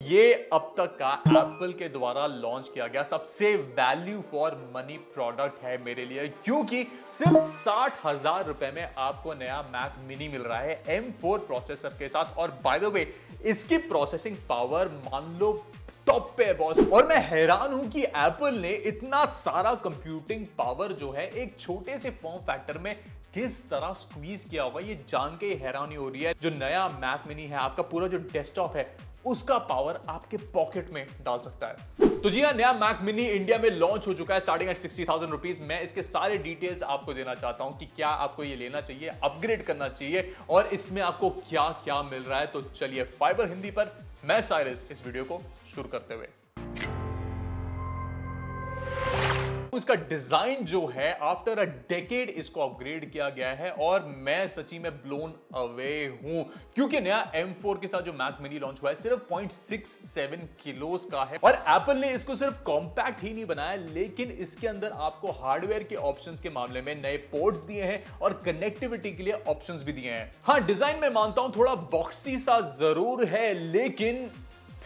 ये अब तक का एप्पल के द्वारा लॉन्च किया गया सबसे वैल्यू फॉर मनी प्रोडक्ट है मेरे लिए, क्योंकि सिर्फ 60,000 रुपए में आपको नया मैक मिनी मिल रहा है M4 प्रोसेसर के साथ। और बाय द वे इसकी प्रोसेसिंग पावर मान लो टॉप पे है बॉस। और मैं हैरान हूं कि एप्पल ने इतना सारा कंप्यूटिंग पावर जो है एक छोटे से फॉर्म फैक्टर में किस तरह स्क्वीज किया होगा, ये जान के हैरानी हो रही है। जो नया मैक मिनी है, आपका पूरा जो डेस्कटॉप है उसका पावर आपके पॉकेट में डाल सकता है। तो जी हाँ, नया मैक मिनी इंडिया में लॉन्च हो चुका है स्टार्टिंग एट 60,000 रुपीज। मैं इसके सारे डिटेल्स आपको देना चाहता हूं कि क्या आपको ये लेना चाहिए, अपग्रेड करना चाहिए और इसमें आपको क्या क्या मिल रहा है। तो चलिए फाइबर हिंदी पर मैं साइरस इस वीडियो को शुरू करते हुए, इसका डिजाइन जो है आफ्टर अ डेकेड इसको अपग्रेड किया गया है और मैं सच्ची में ब्लोन अवे हूं, क्योंकि नया M4 के साथ जो मैक मिनी लॉन्च हुआ है सिर्फ 0.67 किलोस का है। और एप्पल ने इसको सिर्फ कॉम्पैक्ट ही नहीं बनाया, लेकिन इसके अंदर आपको हार्डवेयर के ऑप्शंस के मामले में नए पोर्ट्स दिए हैं और कनेक्टिविटी के लिए ऑप्शंस भी दिए हैं। हाँ, डिजाइन में मानता हूं थोड़ा बॉक्सी सा जरूर है, लेकिन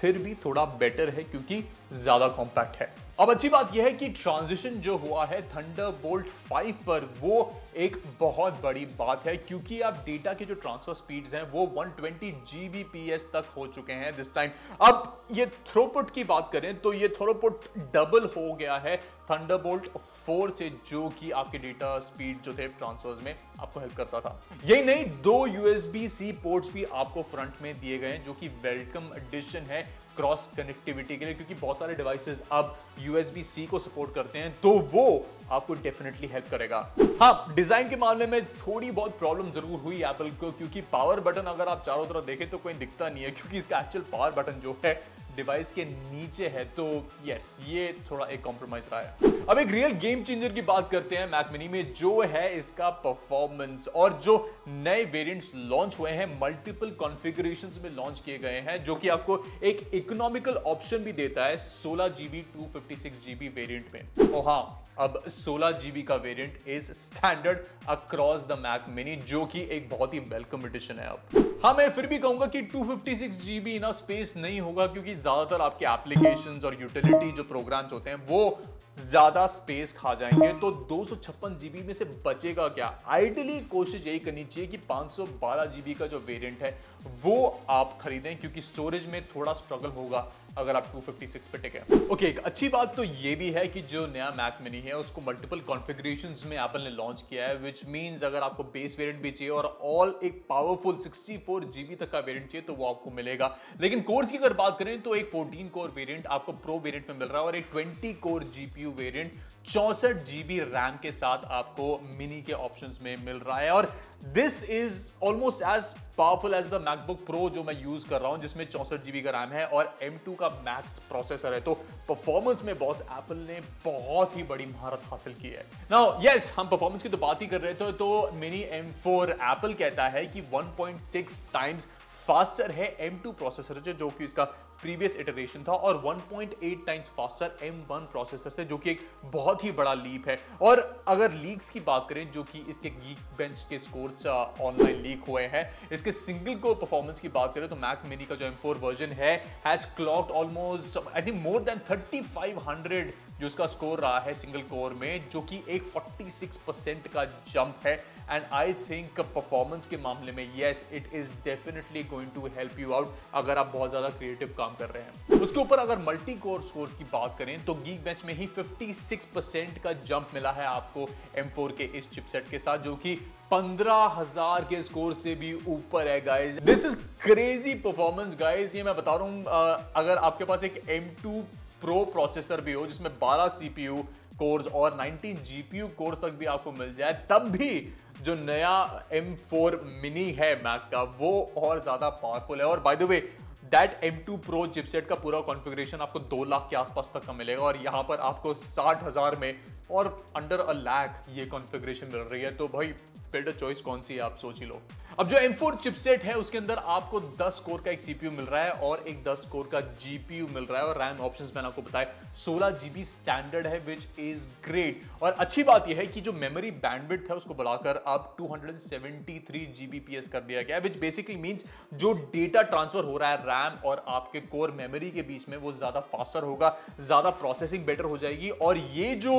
फिर भी थोड़ा बेटर है क्योंकि ज्यादा कॉम्पैक्ट है। अब अच्छी बात यह है कि ट्रांजिशन जो हुआ है थंडरबोल्ट 5 पर, वो एक बहुत बड़ी बात है, क्योंकि आप डेटा के जो ट्रांसफर स्पीड्स हैं वो 120 Gbps तक हो चुके हैं दिस टाइम। अब ये थ्रोपुट की बात करें तो ये थ्रोपुट डबल हो गया है थंडरबोल्ट 4 से, जो कि आपके डेटा स्पीड जो थे ट्रांसफर्स में आपको हेल्प करता था। यही नहीं, 2 USB-C पोर्ट्स भी आपको फ्रंट में दिए गए हैं, जो कि वेलकम एडिशन है क्रॉस कनेक्टिविटी के लिए, क्योंकि बहुत सारे डिवाइसेस अब USB-C को सपोर्ट करते हैं, तो वो आपको डेफिनेटली हेल्प करेगा। हाँ, डिजाइन के मामले में थोड़ी बहुत प्रॉब्लम जरूर हुई एप्पल को, क्योंकि पावर बटन अगर आप चारों तरफ देखें तो कोई दिखता नहीं है, क्योंकि इसका एक्चुअल पावर बटन जो है डिवाइस के नीचे है। तो यस, ये थोड़ा एक कॉम्प्रोमाइज रहा है। अब एक रियल गेम चेंजर की बात करते हैं मैक मिनी में, जो है इसका परफॉर्मेंस। और जो नए वेरिएंट्स लॉन्च हुए हैं मल्टीपल कॉन्फ़िगरेशंस में लॉन्च किए गए हैं, जो कि आपको एक इकोनॉमिकल ऑप्शन भी देता है 16 GB 256 GB वेरिएंट में। और हाँ, अब 16 GB का variant is standard across the Mac mini, जो कि एक बहुत ही वेलकम एडिशन है। अब हाँ, मैं फिर भी कहूंगा कि 256 GB इनफ स्पेस नहीं होगा, क्योंकि ज्यादातर आपके एप्लीकेशंस और यूटिलिटी जो प्रोग्राम्स होते हैं वो ज्यादा स्पेस खा जाएंगे। तो 256 GB में से बचेगा क्या? आइडियली कोशिश यही करनी चाहिए कि 512 GB का जो वेरिएंट है वो आप खरीदें, क्योंकि स्टोरेज में थोड़ा स्ट्रगल होगा अगर आप 256 पे टिके। ओके, एक अच्छी बात तो ये भी है कि जो नया मैक मिनी है उसको मल्टीपल कॉन्फ़िगरेशंस में एप्पल ने लॉन्च किया है, विच मींस अगर आपको बेस वेरिएंट भी चाहिए और ऑल एक पावरफुल 64 GB तक का वेरिएंट चाहिए तो वो आपको मिलेगा। लेकिन कोर्स की अगर बात करें तो एक 14 कोर वेरिएंट आपको प्रो वेरिएंट में मिल रहा है और एक 20 core GPU variant 64 GB RAM के साथ आपको मिनी के ऑप्शंस में मिल रहा है। और this is almost as powerful as the MacBook Pro जो मैं यूज कर रहा हूं, जिसमें 64 GB का रैम है और M2 का मैक्स प्रोसेसर है। तो परफॉर्मेंस में बॉस एप्पल ने बहुत ही बड़ी महारत हासिल की है। नाउ यस, हम परफॉर्मेंस की तो बात ही कर रहे थे, तो मिनी M4 एप्पल कहता है कि 1.6 टाइम्स फास्टर है M2 प्रोसेसर से, जो कि इसका प्रीवियस इटरेशन था, और 1.8 टाइम्स फास्टर M1 प्रोसेसर से, जो कि एक बहुत ही बड़ा लीप है। और अगर लीक्स की बात करें, जो कि इसके गीक बेंच के स्कोर्स ऑनलाइन लीक हुए हैं, इसके सिंगल कोर परफॉर्मेंस की बात करें तो मैक मिनी का जो M4 वर्जन है has clogged almost I think more than 3500 जो इसका स्कोर रहा है सिंगल कोर में, जो कि एक 46% का जंप है। एंड आई थिंक परफॉर्मेंस के मामले में yes, it is definitely going to help you out अगर आप बहुत ज्यादा क्रिएटिव काम कर रहे हैं। उसके ऊपर अगर मल्टी कोर स्कोर की बात करें तो गीक बेंच में ही 56% का जंप मिला है आपको M4 के इस चिपसेट के साथ, जो कि 15,000 के स्कोर से भी ऊपर है guys. This is crazy performance guys, ये मैं बता रहा हूं। अगर आपके पास एक M2 प्रो प्रोसेसर भी हो जिसमें 12 CPU कोर्स और 19 GPU कोर्स तक भी आपको मिल जाए, तब भी जो नया M4 मिनी है मैक का वो और ज्यादा पावरफुल है। और by the way that M2 pro chipset का पूरा कॉन्फ़िगरेशन आपको 2 लाख के आसपास तक का मिलेगा, और यहाँ पर आपको 60,000 में और अंडर अ लाख ये कॉन्फ़िगरेशन मिल रही है। तो भाई बेटर चॉइस कौन सी है, आप सोच ही लो। अब जो M4 चिपसेट है उसके अंदर आपको 10 कोर का एक CPU मिल रहा है और एक 10 कोर का GPU मिल रहा है और रैम ऑप्शंस मैंने आपको बताया 16 GB स्टैंडर्ड है विच इज ग्रेट। और अच्छी बात यह है कि जो मेमोरी बैंडविड्थ है उसको बढ़ाकर अब 273 Gbps कर दिया गया है, विच बेसिकली मींस जो डेटा ट्रांसफर हो रहा है रैम और आपके कोर मेमोरी के बीच में वो ज्यादा फास्टर होगा, ज्यादा प्रोसेसिंग बेटर हो जाएगी। और ये जो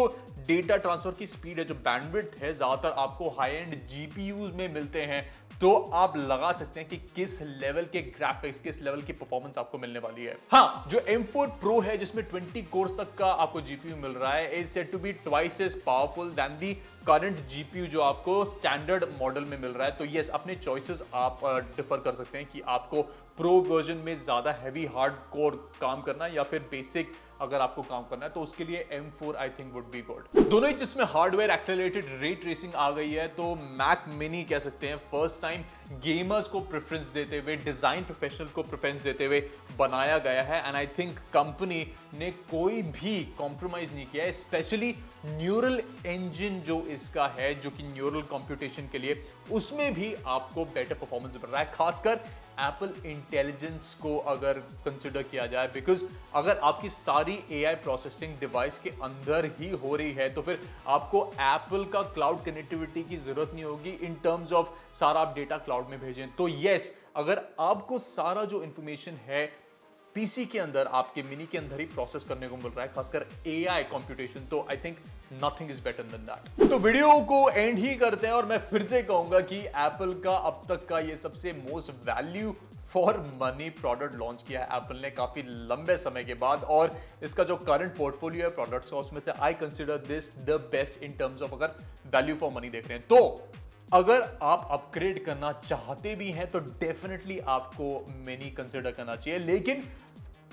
डेटा ट्रांसफर की स्पीड है, जो बैंडविड्थ है, ज्यादातर आपको हाई एंड GPUs में मिलते हैं। तो आप लगा सकते हैं कि किस लेवल के ग्राफिक्स, किस लेवल की परफॉर्मेंस आपको मिलने वाली है। हाँ, जो M4 Pro है जिसमें 20 कोर्स तक का आपको GPU मिल रहा है, is said to be twice as powerful than the current GPU जो आपको स्टैंडर्ड मॉडल में मिल रहा है। तो यस, अपने चॉइसेस आप डिफर कर सकते हैं कि आपको प्रो वर्जन में ज्यादा हैवी हार्डकोर काम करना है या फिर बेसिक अगर आपको काम करना है, तो उसके लिए M4 I think would be good. दोनों ही जिसमें हार्डवेयर एक्सेलरेटेड रे ट्रेसिंग आ गई है, तो मैक मिनी कह सकते हैं फर्स्ट टाइम गेमर्स को प्रेफरेंस देते हुए, डिजाइन प्रोफेशनल को प्रेफरेंस देते हुए बनाया गया है। एंड आई थिंक कंपनी ने कोई भी कॉम्प्रोमाइज नहीं किया है, स्पेशली न्यूरल इंजन जो इसका है, जो कि न्यूरल कंप्यूटेशन के लिए, उसमें भी आपको बेटर परफॉर्मेंस मिल रहा है, खासकर एप्पल इंटेलिजेंस को अगर कंसिडर किया जाए। बिकॉज अगर आपकी सारी AI प्रोसेसिंग डिवाइस के अंदर ही हो रही है तो फिर आपको एप्पल का क्लाउड कनेक्टिविटी की जरूरत नहीं होगी इन टर्म्स ऑफ सारा आप डेटा क्लाउड में भेजें। तो यस, अगर आपको सारा जो इंफॉर्मेशन है पीसी के अंदर, आपके मिनी के अंदर ही प्रोसेस करने को मिल रहा है, खासकर AI कंप्यूटेशन, तो I think nothing is better than that. तो वीडियो को एंड ही करते हैं और मैं फिर से कहूंगा कि एप्पल का अब तक का ये सबसे most value for money product launch किया है एप्पल ने काफी लंबे समय के बाद। और इसका जो करंट पोर्टफोलियो है प्रोडक्ट्स का, उसमें से I consider this the best in terms of अगर वैल्यू फॉर मनी देख रहे हैं। तो अगर आप अपग्रेड करना चाहते भी हैं तो डेफिनेटली आपको मिनी कंसिडर करना चाहिए, लेकिन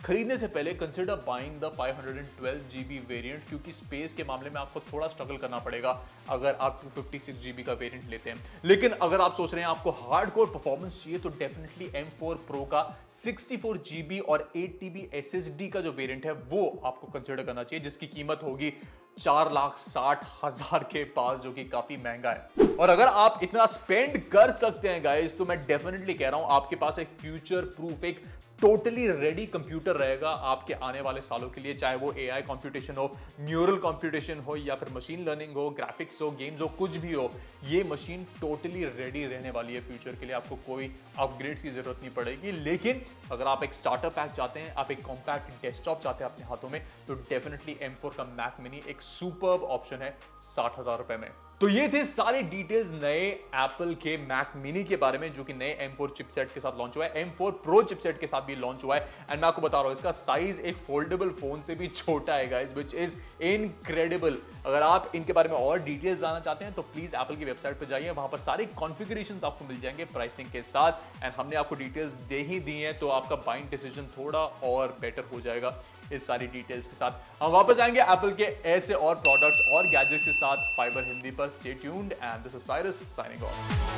खरीदने से पहले consider buying the 512 GB variant, क्योंकि स्पेस के मामले में आपको थोड़ा स्ट्रगल करना पड़ेगा अगर आप 256 GB का वेरिएंट लेते हैं। लेकिन अगर आप सोच रहे हैं आपको हार्डकोर परफॉर्मेंस चाहिए तो डेफिनेटली M4 Pro का 64 GB और 8 TB SSD का जो वेरिएंट है वो आपको कंसिडर करना चाहिए, जिसकी कीमत होगी 4,60,000 के पास, जो कि काफी महंगा है। और अगर आप इतना स्पेंड कर सकते हैं गाइस, तो मैं डेफिनेटली कह रहा हूं आपके पास एक फ्यूचर प्रूफ, एक टोटली रेडी कंप्यूटर रहेगा आपके आने वाले सालों के लिए, चाहे वो AI कंप्यूटेशन हो, न्यूरल कंप्यूटेशन हो, या फिर मशीन लर्निंग हो, ग्राफिक्स हो, गेम्स हो, कुछ भी हो। ये मशीन टोटली रेडी रहने वाली है फ्यूचर के लिए, आपको कोई अपग्रेड की जरूरत नहीं पड़ेगी। लेकिन अगर आप एक स्टार्टर पैक चाहते हैं, आप एक कॉम्पैक्ट डेस्कटॉप चाहते हैं अपने हाथों में, तो डेफिनेटली M4 का मैक मिनी एक सुपर्ब ऑप्शन है 60,000 रुपए में। तो ये थे सारे डिटेल्स नए एप्पल के मैक मिनी के बारे में, जो कि नए M4 चिपसेट के साथ लॉन्च हुआ है, M4 Pro चिपसेट के साथ भी लॉन्च हुआ है। एंड मैं आपको बता रहा हूं इसका साइज एक फोल्डेबल फोन से भी छोटा है गाइस, व्हिच इज इनक्रेडिबल। अगर आप इनके बारे में और डिटेल्स जानना चाहते हैं तो प्लीज एप्पल की वेबसाइट पर जाइए, वहां पर सारे कॉन्फ़िगरेशंस आपको मिल जाएंगे प्राइसिंग के साथ। एंड हमने आपको डिटेल्स दे ही दी हैं, तो आपका बाइंग डिसीजन थोड़ा और बेटर हो जाएगा इस सारी डिटेल्स के साथ। हम वापस आएंगे एप्पल के ऐसे और प्रोडक्ट्स और गैजेट्स के साथ फाइबर हिंदी पर। Stay tuned and this is Cyrus signing off.